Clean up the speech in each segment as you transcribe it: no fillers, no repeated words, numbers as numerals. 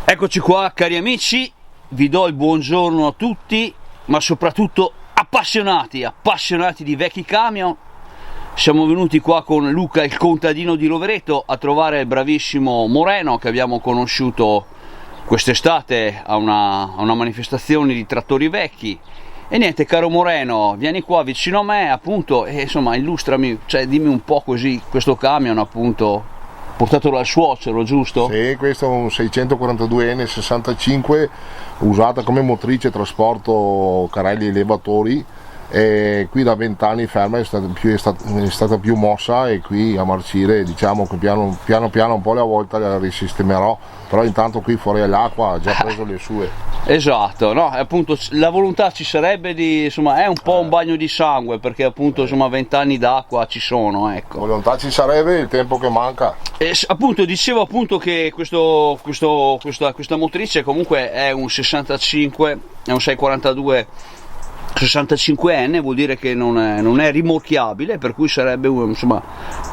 Eccoci qua cari amici, vi do il buongiorno a tutti, ma soprattutto appassionati di vecchi camion. Siamo venuti qua con Luca, il contadino di Rovereto, a trovare il bravissimo Moreno che abbiamo conosciuto quest'estate a una manifestazione di trattori vecchi. E niente, caro Moreno, vieni qua vicino a me appunto e insomma illustrami, cioè dimmi un po' così questo camion appunto portato dal suocero, giusto? Sì, questo è un 642N 65 usata come motrice trasporto carrelli elevatori, e qui da 20 anni ferma, è stata più mossa, e qui a marcire diciamo che piano piano un po' alla volta la risistemerò, però intanto qui fuori all'acqua ha già preso le sue. Esatto, no, appunto la volontà ci sarebbe di, insomma, è un po' un bagno di sangue, perché appunto insomma 20 anni d'acqua ci sono, ecco. Volontà ci sarebbe, il tempo che manca. E appunto dicevo appunto che questa motrice comunque è un 65, è un 642 65N, vuol dire che non è rimorchiabile, per cui sarebbe insomma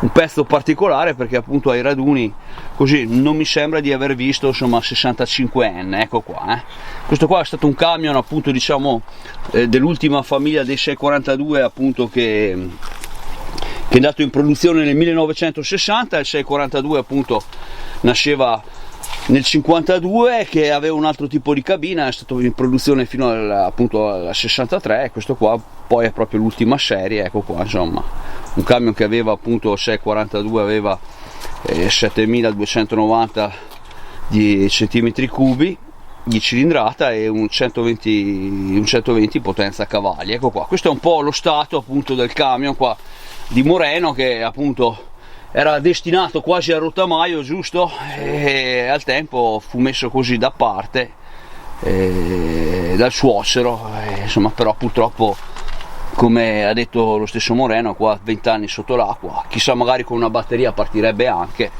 un pezzo particolare, perché appunto ai raduni così non mi sembra di aver visto insomma 65N. Ecco qua, questo qua è stato un camion appunto diciamo dell'ultima famiglia dei 642 appunto che è andato in produzione nel 1960. Il 642 appunto nasceva nel 52, che aveva un altro tipo di cabina, è stato in produzione fino appunto al 63, e questo qua poi è proprio l'ultima serie. Ecco qua, insomma, un camion che aveva appunto 642, aveva 7290 di centimetri cubi di cilindrata e un 120 potenza cavalli. Ecco qua, questo è un po' lo stato appunto del camion qua di Moreno, che appunto era destinato quasi a rottamaio, giusto? E al tempo fu messo così da parte dal suocero, insomma, però purtroppo, come ha detto lo stesso Moreno, qua 20 anni sotto l'acqua, chissà, magari con una batteria partirebbe anche.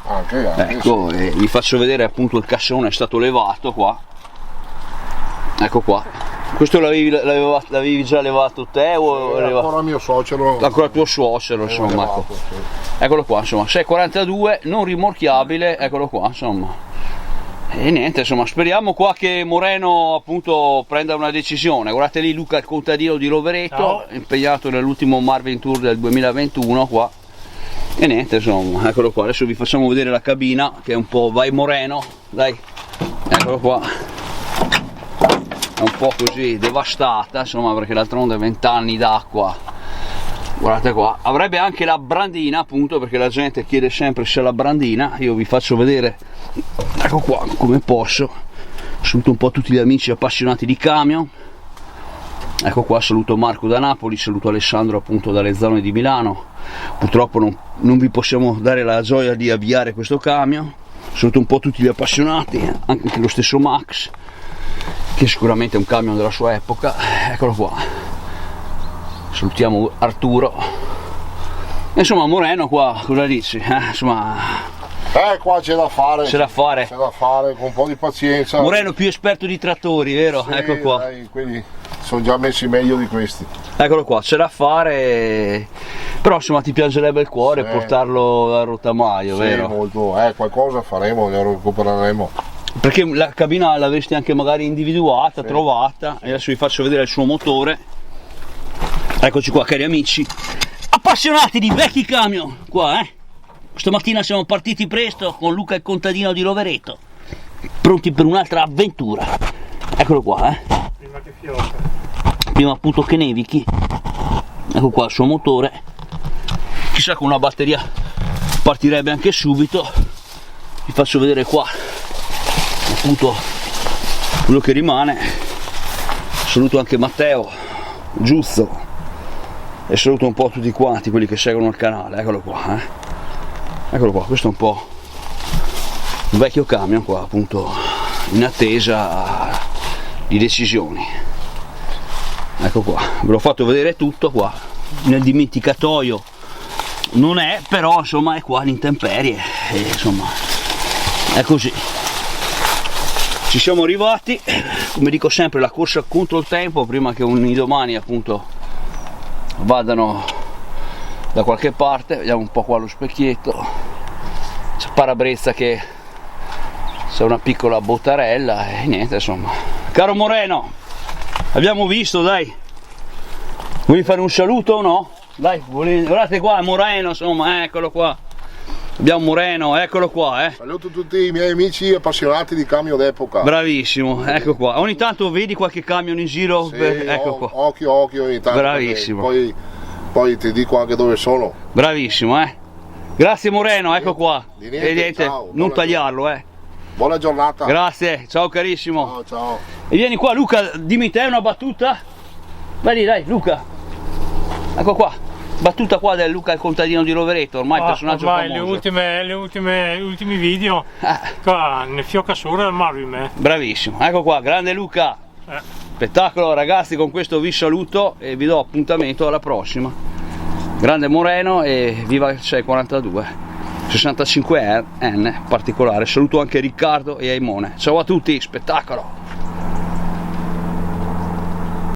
Ecco, sì. Vi faccio vedere appunto il cassone è stato levato qua, ecco qua. Questo l'avevi già levato te o ancora mio suocero? Ancora tuo suocero, insomma. Levato, ecco. Sì. Eccolo qua, insomma, 642, non rimorchiabile, eccolo qua, insomma. E niente, insomma, speriamo qua che Moreno appunto prenda una decisione. Guardate lì Luca, il contadino di Rovereto. Ciao. Impegnato nell'ultimo Marvin Tour del 2021 qua. E niente, insomma, eccolo qua. Adesso vi facciamo vedere la cabina, che è un po', vai Moreno, dai, eccolo qua. È un po' così devastata, insomma, perché d'altronde 20 anni d'acqua. Guardate qua, avrebbe anche la brandina appunto, perché la gente chiede sempre se ha la brandina. Io vi faccio vedere, ecco qua, come posso. Saluto un po' tutti gli amici appassionati di camion. Ecco qua, saluto Marco da Napoli, saluto Alessandro appunto dalle zone di Milano. Purtroppo non vi possiamo dare la gioia di avviare questo camion. Saluto un po' tutti gli appassionati, anche lo stesso Max, che sicuramente è un camion della sua epoca. Eccolo qua, salutiamo Arturo. Insomma, Moreno qua, cosa dici? Insomma, qua c'è da fare, con un po' di pazienza. Moreno più esperto di trattori, vero? Sì, ecco qua, dai, quelli sono già messi meglio di questi. Eccolo qua, c'è da fare, però insomma ti piangerebbe il cuore portarlo a rottamaio, sì, vero? Molto, qualcosa faremo, ne recupereremo. Perché la cabina l'avresti anche magari individuata, trovata, e adesso vi faccio vedere il suo motore. Eccoci qua cari amici, appassionati di vecchi camion qua, Stamattina siamo partiti presto con Luca, il contadino di Rovereto, pronti per un'altra avventura. Eccolo qua, Prima che fiocca. Prima appunto che nevichi. Ecco qua il suo motore. Chissà, con una batteria partirebbe anche subito. Vi faccio vedere qua appunto quello che rimane. Saluto anche Matteo, Giuzzo, e saluto un po' tutti quanti quelli che seguono il canale. Eccolo qua, eccolo qua, questo è un po' un vecchio camion qua appunto in attesa di decisioni. Ecco qua, ve l'ho fatto vedere tutto qua, nel dimenticatoio non è, però insomma è qua all'intemperie, e insomma è così. Ci siamo arrivati, come dico sempre, la corsa contro il tempo, prima che i domani appunto vadano da qualche parte. Vediamo un po' qua lo specchietto, c'è Parabrezza che c'è una piccola bottarella e niente, insomma. Caro Moreno, abbiamo visto, dai, vuoi fare un saluto o no? Dai, guardate qua Moreno, insomma, eccolo qua, abbiamo Moreno, eccolo qua, Saluto tutti i miei amici appassionati di camion d'epoca. Bravissimo, ecco qua. Ogni tanto vedi qualche camion in giro? Sì, Ecco qua. occhio ogni tanto. Bravissimo. Poi ti dico anche dove sono. Bravissimo, Grazie Moreno, ecco qua. Di niente, E niente, ciao, non buona tagliarlo, Buona giornata. Grazie, ciao carissimo. Ciao, ciao. E vieni qua Luca, dimmi te una battuta. Vai lì, dai Luca. Ecco qua. Battuta qua del Luca il contadino di Rovereto, ormai personaggio famoso. Gli ultimi video, qua ne fiocca sopra il marime. Bravissimo, ecco qua, grande Luca. Spettacolo ragazzi, con questo vi saluto e vi do appuntamento alla prossima. Grande Moreno e viva il 642, 65N particolare. Saluto anche Riccardo e Aimone. Ciao a tutti, spettacolo!